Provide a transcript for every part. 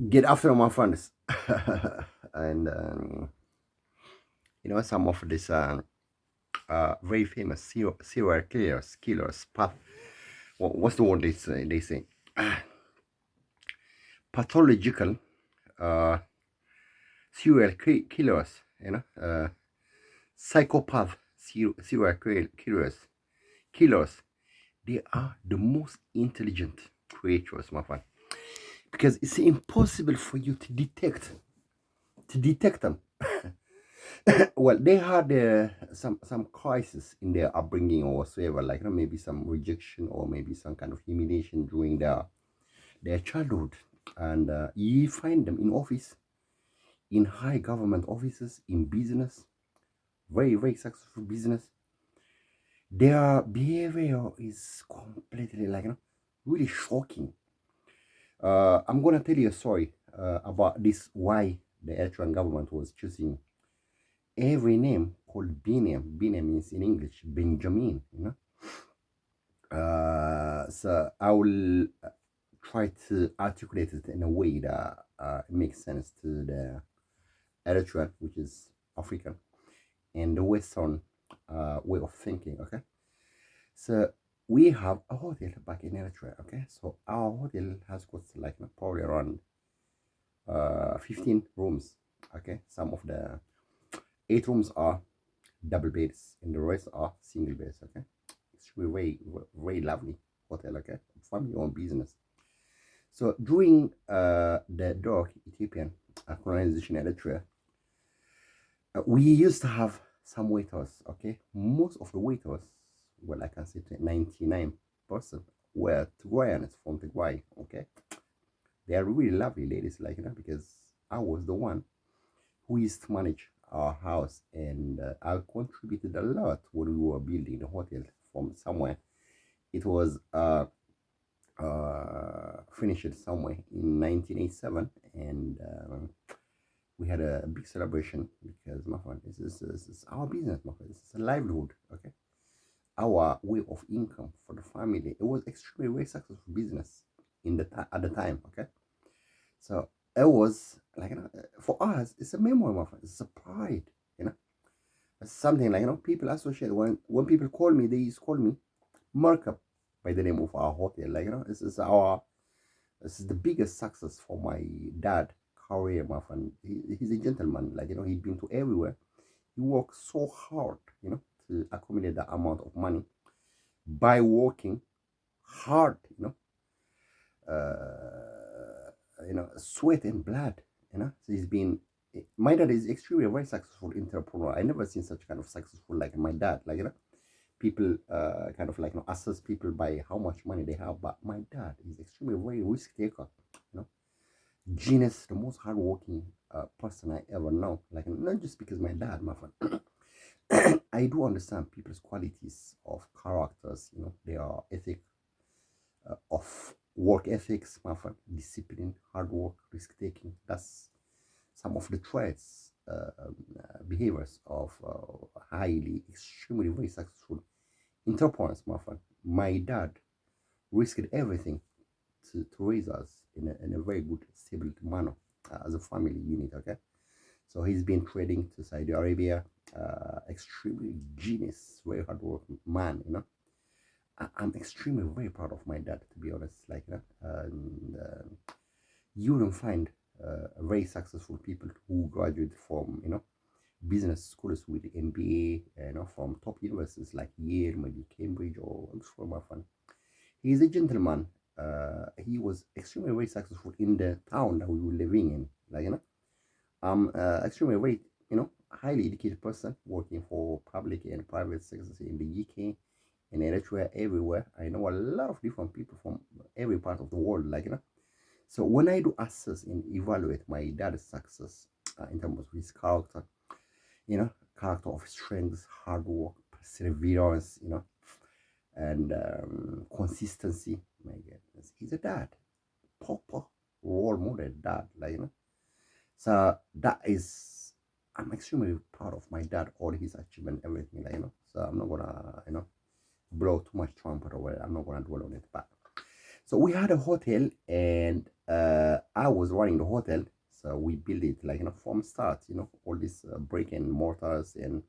Get after my friends. And some of these very famous serial killers path. What's the word they say? Pathological uh, serial killers, psychopath serial killers. They are the most intelligent creatures, my friend, because it's impossible for you to detect them. Well, they had some crisis in their upbringing or whatsoever, like maybe some rejection or maybe some kind of humiliation during their childhood, and you find them in office, in high government offices, in business, very very successful business. Their behavior is completely really shocking. I'm gonna tell you a story about this, why the Eritrean government was choosing every name called Binyam. Binyam means in English Benjamin, so I will try to articulate it in a way that makes sense to the Eritrean, which is African, and the Western way of thinking. Okay, so we have a hotel back in Eritrea. Okay, so our hotel has got probably around 15 rooms. Okay, some of the 8 rooms are double beds and the rest are single beds. Okay, it's really very very lovely hotel. Okay, family owned business. So during the dark Ethiopian colonization in Eritrea, we used to have some waiters. Okay, most of the waiters, well, I can say 99% were Tigrayan from Tigray. Okay, they are really lovely ladies, because I was the one who used to manage our house, and I contributed a lot when we were building the hotel from somewhere. It was finished somewhere in 1987, and we had a big celebration because, my friend, this is our business, my friend. This is a livelihood, okay? Our way of income for the family. It was extremely very successful business at the time, okay? So it was for us, it's a memory, my friend. It's a pride, you know. It's something people associate when people call me, they used to call me Markup by the name of our hotel. This is the biggest success for my dad career, my friend. He's a gentleman, he'd been to everywhere. He worked so hard, to accumulate that amount of money by working hard, sweat and blood, So he's been. My dad is extremely very successful entrepreneur. I never seen such kind of successful like my dad. People kind of assess people by how much money they have, but my dad is extremely very risk taker. You know, genius, the most hardworking person I ever know. Not just because my dad, my friend. I do understand people's qualities of characters. They are ethic of work ethics, my friend, discipline, hard work, risk taking. That's some of the traits, behaviors of highly, extremely very successful entrepreneurs, my friend. My dad risked everything to raise us in a very good, stable manner as a family unit, okay? So he's been trading to Saudi Arabia, extremely genius, very hard work man, I'm extremely very proud of my dad, to be honest. And you don't find very successful people who graduate from business schools with MBA, from top universities like Yale, maybe Cambridge or Oxford. My friend, he is a gentleman. He was extremely very successful in the town that we were living in. I'm extremely very highly educated person working for public and private sectors in the UK, in Eritrea, everywhere. I know a lot of different people from every part of the world, So when I do assess and evaluate my dad's success in terms of his character, character of strength, hard work, perseverance, and consistency. My goodness, he's a dad, proper role model dad, So that is, I'm extremely proud of my dad, all his achievement, everything, So I'm not gonna, blow too much trumpet or whatever. I'm not gonna dwell on it, but so we had a hotel, and I was running the hotel, so we built it like from start. All these brick and mortars, and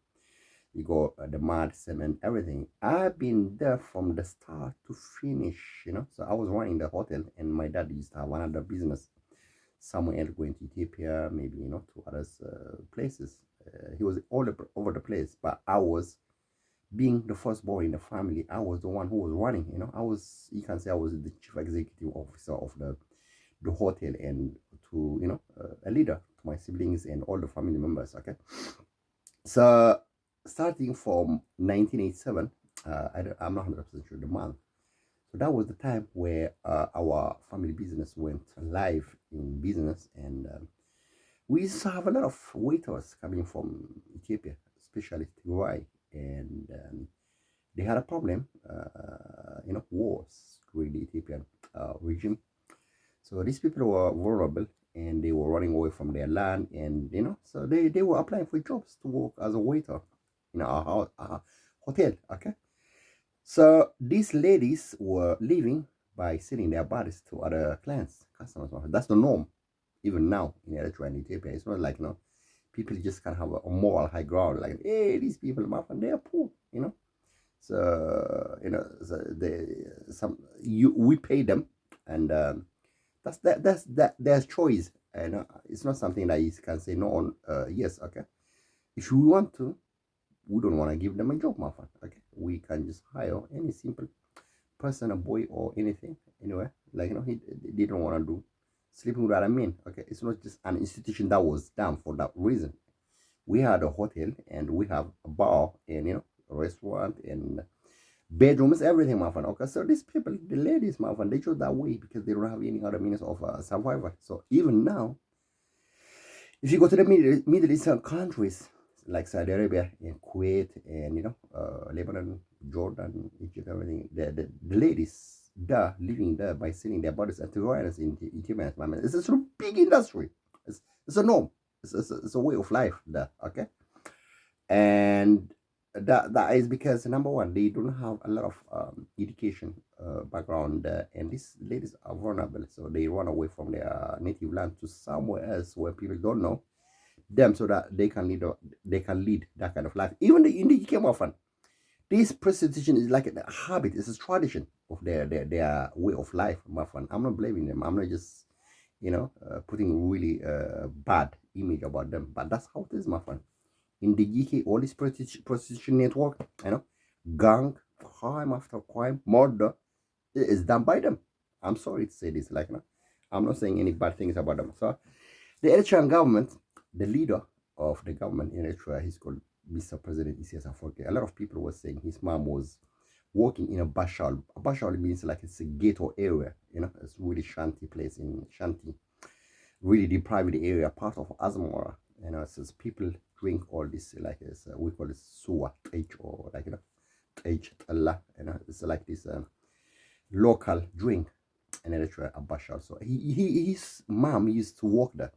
you go the mud, cement, everything. I've been there from the start to finish. So I was running the hotel, and my dad used to have another business somewhere else, going to Ethiopia, maybe to other places. He was all over the place, but I was being the first boy in the family. I was the one who was running. You can say I was the chief executive officer of the hotel, and to a leader to my siblings and all the family members. Okay, so starting from 1987, I'm not 100% sure the month. So that was the time where our family business went live in business, and we used to have a lot of waiters coming from Ethiopia, especially Tigray, and they had a problem, wars during the Ethiopian regime. So these people were vulnerable, and they were running away from their land, and so they were applying for jobs to work as a waiter in our hotel. Okay, so these ladies were living by selling their bodies to other clients, customers. That's the norm, even now in Eritrea and Ethiopia. It's not like people just can have a moral high ground, like, hey, these people, my friend, they are poor. So so we pay them, and that's their choice, and it's not something that you can say no on. Yes, okay. If we want to, we don't want to give them a job, my friend. Okay, we can just hire any simple person, a boy or anything, anyway. Like they don't want to do sleeping with other men. Okay, it's not just an institution that was done for that reason. We had a hotel, and we have a bar, and a restaurant, and bedrooms, everything, my friend. Okay, so these people, the ladies, my friend, they chose that way because they don't have any other means of survival. So even now, if you go to the Middle Eastern countries like Saudi Arabia and Kuwait and Lebanon, Jordan, Egypt, everything, the ladies there living there by selling their bodies at royals in Ethiopia. It's a sort of big industry. It's a norm. It's a way of life there. Okay, and that is because number one, they don't have a lot of education background, and these ladies are vulnerable, so they run away from their native land to somewhere else where people don't know them, so that they can lead that kind of life. Even in the UK, often this prostitution is like a habit, it's a tradition of their way of life, my friend. I'm not blaming them, I'm not just putting really bad image about them, but that's how it is, my friend. In the UK, all this prostitution network, gang, crime after crime, murder, is done by them. I'm sorry to say this, I'm not saying any bad things about them. So the Eritrean government, the leader of the government in Eritrea, he's called Mr. President Isaias Afwerki. A lot of people were saying his mom was working in a bashal. A bashal means like it's a ghetto area, it's really shanty place in Shanti, really deprived area, part of Asmara. It says people drink all this, like we call it suwa, or like H, Allah, it's like this local drink in Eritrea, a bashal. So his mom used to work there.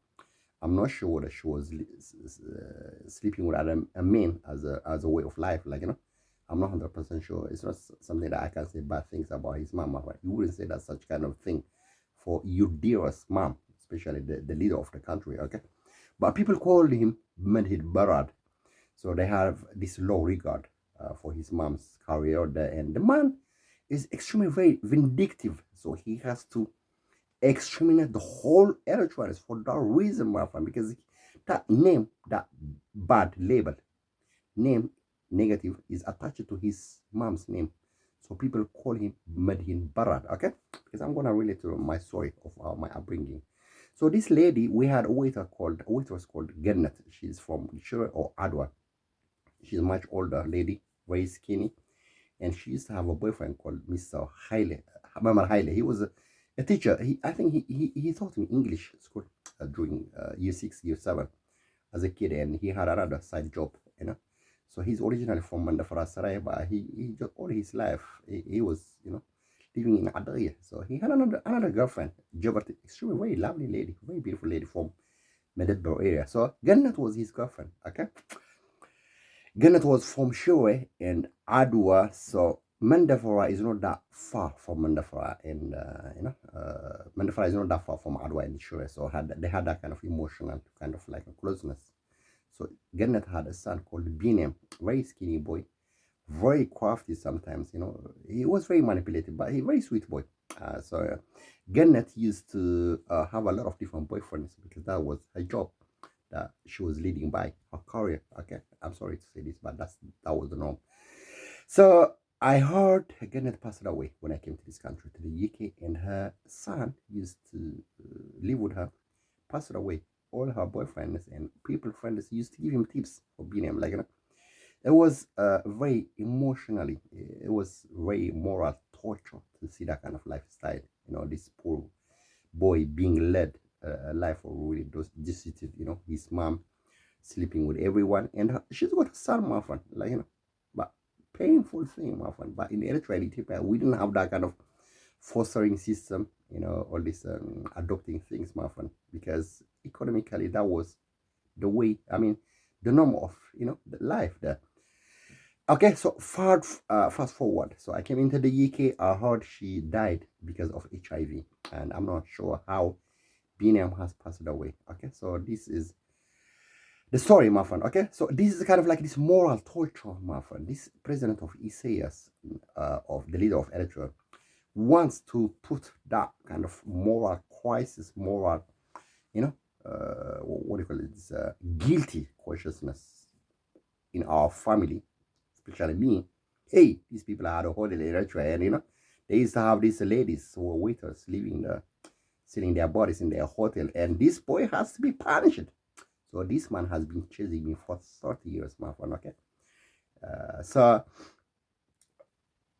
I'm not sure whether she was sleeping with a man as a way of life, I'm not 100% sure. It's not something that I can say bad things about his mom. Right? You wouldn't say that such kind of thing for your dearest mom, especially the leader of the country, okay? But people call him Medhid Barad. So they have this low regard for his mom's career there. And the man is extremely very vindictive. So he has to exterminate the whole Eritreans for that reason, my friend, because that name, that bad label, name negative, is attached to his mom's name. So people call him Medhin Barad, okay? Because I'm going to relate to my story of my upbringing. So this lady, we had a waitress called Gennat. She's from Shire or Adwa. She's a much older lady, very skinny. And she used to have a boyfriend called Mr. Haile. Mamar Haile. He was a teacher. I think he taught me English school during year 6, year 7 as a kid. And he had another side job, So he's originally from Mandafara Sarai, but he just all his life, he was, living in Adria. So he had another girlfriend, Jobert, extremely very lovely lady, very beautiful lady from Mededboro area. So Gannat was his girlfriend, okay? Gannat was from Shire and Adwa, so Mandafora is not that far from Mandafora, and Mandafora is not that far from Adwa and Shure, so they had that kind of emotional kind of like a closeness. So Gannett had a son called Binem, very skinny boy, very crafty sometimes. He was very manipulative, but he very sweet boy. So Gannett used to have a lot of different boyfriends because that was her job that she was leading by her career. Okay, I'm sorry to say this, but that was the norm. So I heard Gannett passed away when I came to this country, to the UK, and her son used to live with her, passed away. All her boyfriends and people friends used to give him tips for being him. It was very emotionally, it was very moral torture to see that kind of lifestyle. This poor boy being led a life of really destitute. His mom sleeping with everyone, and she's got a son, my friend. But painful thing, my friend. But in Eritrea and Ethiopia, we didn't have that kind of fostering system. All these adopting things, my friend, because economically that was the way. I mean, the norm of the life there. Okay, so fast forward. So I came into the UK. I heard she died because of HIV, and I'm not sure how Biniam has passed away. Okay, so this is the story, my friend. Okay, so this is kind of like this moral torture, my friend. This president of Isaias, of the leader of Eritrea, wants to put that kind of moral crisis, moral, what do you call it? This, guilty consciousness in our family, especially me. Hey, these people are the holy Eritrea, and they used to have these ladies who were waiters living there, selling their bodies in their hotel, and this boy has to be punished. So this man has been chasing me for 30 years, my friend. Okay, so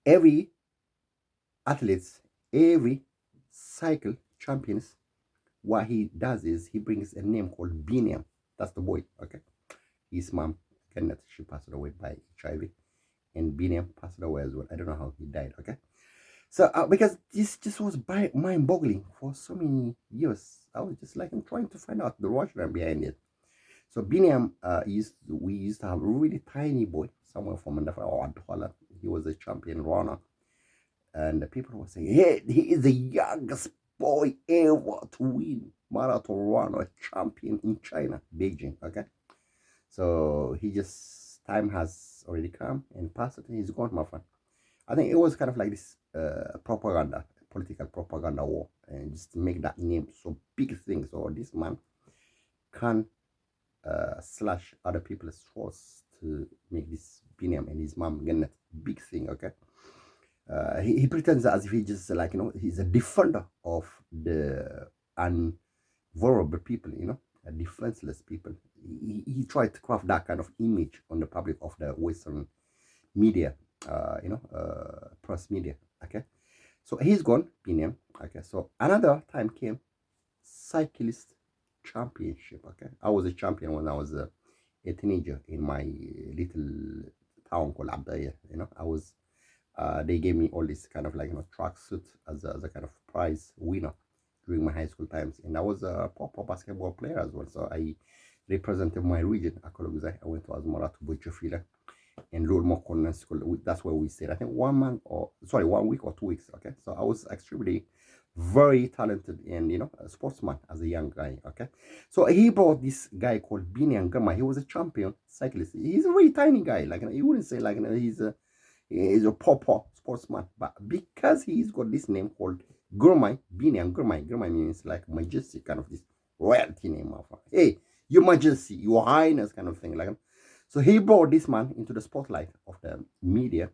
every athletes, every cycle champions, what he does is he brings a name called Biniam. That's the boy. Okay, his mom, Kenneth, she passed away by HIV, and Biniam passed away as well. I don't know how he died. Okay, so because this just was mind-boggling for so many years, I was just like I'm trying to find out the rationale behind it. So Biniam we used to have a really tiny boy somewhere from Mandafara or Adwala. He was a champion runner, and the people were saying, "Hey, he is the youngest boy ever to win marathon run or champion in China, Beijing." Okay, so time has already come and passed, and he's gone, my friend. I think it was kind of like this propaganda, political propaganda war, and just to make that name so big thing. So this man can slash other people's throats to make this Biniam and his mom get a big thing. Okay, he pretends as if he just he's a defender of the vulnerable people, defenseless people. He tried to craft that kind of image on the public of the Western media, press media. Okay, so he's gone, Biniam. Okay, so another time came cyclist championship. Okay, I was a champion when I was a teenager in my little town called Abdaya. I was. They gave me all this kind of track suit as a kind of prize winner during my high school times, and I was a proper basketball player as well. So I represented my region. I went to Asmara to Butcherfield and Lulmo Corner School. That's where we stayed. I think 1 week or 2 weeks. Okay, so I was extremely very talented and a sportsman as a young guy. Okay, so he brought this guy called Biniam Gama. He was a champion cyclist. He's a really tiny guy. You wouldn't say he's a proper sportsman, but because he's got this name called Gurmai, Biniam Gurmai means like majestic, kind of this royalty name of hey, your majesty, your highness, kind of thing. So he brought this man into the spotlight of the media,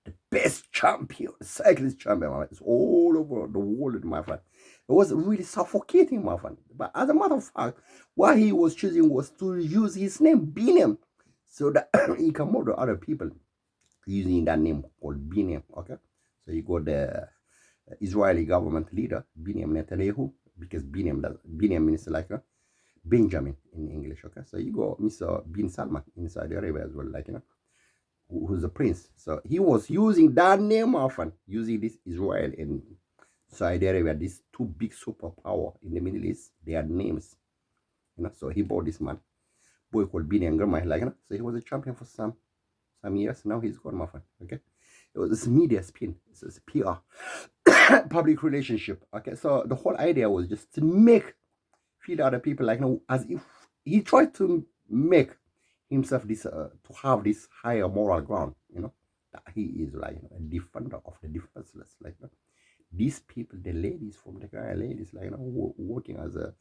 the best champion, cyclist champion, my friend. It's all over the world, my friend. It was really suffocating, my friend. But as a matter of fact, what he was choosing was to use his name, Biniam, so that he can model other people using that name called Biniam. Okay, so you got the Israeli government leader, Biniam Netanyahu, because Biniam means like Benjamin in English. Okay, so you got Mr. Bin Salman in Saudi Arabia as well, who's a prince. So he was using that name often, using this Israel and Saudi Arabia, these two big superpower in the Middle East, their names. So he bought this man, boy called Biniam Gurmai, so he was a champion for some years. Now he's gone, my friend. Okay, It was this media spin. It's PR, public relationship. Okay, so the whole idea was just to make feed other people like as if he tried to make himself this to have this higher moral ground. That he is like a defender of the defenseless. Like these people, the ladies from the guy, ladies like working as a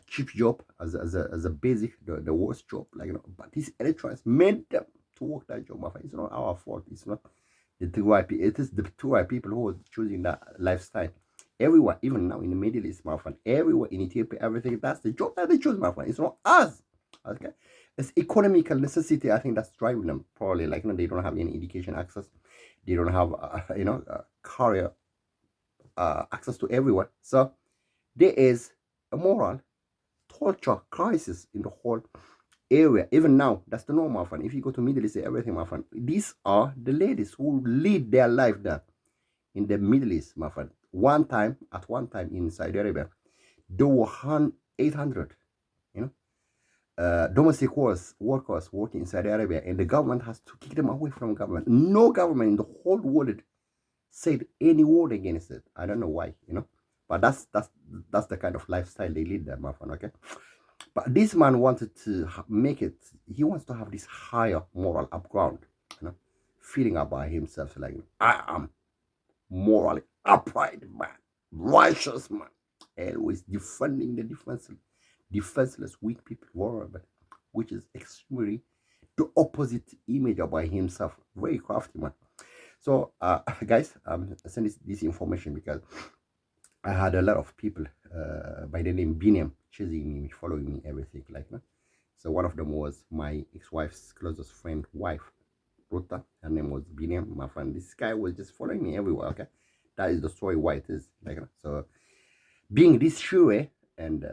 cheap job, as a basic, the worst job. Like but these electrons made them to work that job. My friend. It's not our fault. It's not the two white people. It is the two white people who are choosing that lifestyle. Everywhere, even now in the Middle East, my friend, everywhere in Ethiopia, everything, that's the job that they choose, my friend. It's not us. Okay? It's economical necessity, I think that's driving them, probably. Like, they don't have any education access. They don't have, career access to everyone. So, there is a moral torture crisis in the whole area. Even now, that's the norm, my friend. If you go to Middle East, everything, my friend, these are the ladies who lead their life there in the Middle East, my friend. At one time in Saudi Arabia, there were 800, domestic workers working in Saudi Arabia, and the government has to kick them away from government. No government in the whole world said any word against it. I don't know why, but that's the kind of lifestyle they lead there, my friend. Okay, but this man wanted to make it. He wants to have this higher moral upground, feeling about himself like I am morally upright man, righteous man, always defending the defenseless weak people, whatever, which is extremely the opposite image about himself. Very crafty man. So, guys, I send this information because I had a lot of people by the name Biniam chasing me, following me, everything like that. So one of them was my ex-wife's closest friend, wife, Ruta. Her name was Biniam, my friend. This guy was just following me everywhere. Okay, that is the story why it is like that. So, being this Shure and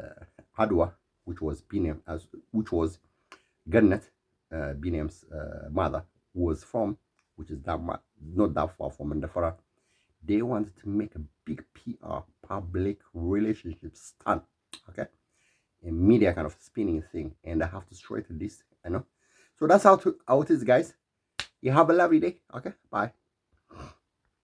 Adwa, which was Biniam, which was Gannet, Biniam's mother, was from, which is not that far from Mandafara. They wanted to make a big PR, public relationship stunt, okay, a media kind of spinning thing, and I have to straighten this, So that's how it is, guys. You have a lovely day. Okay, bye.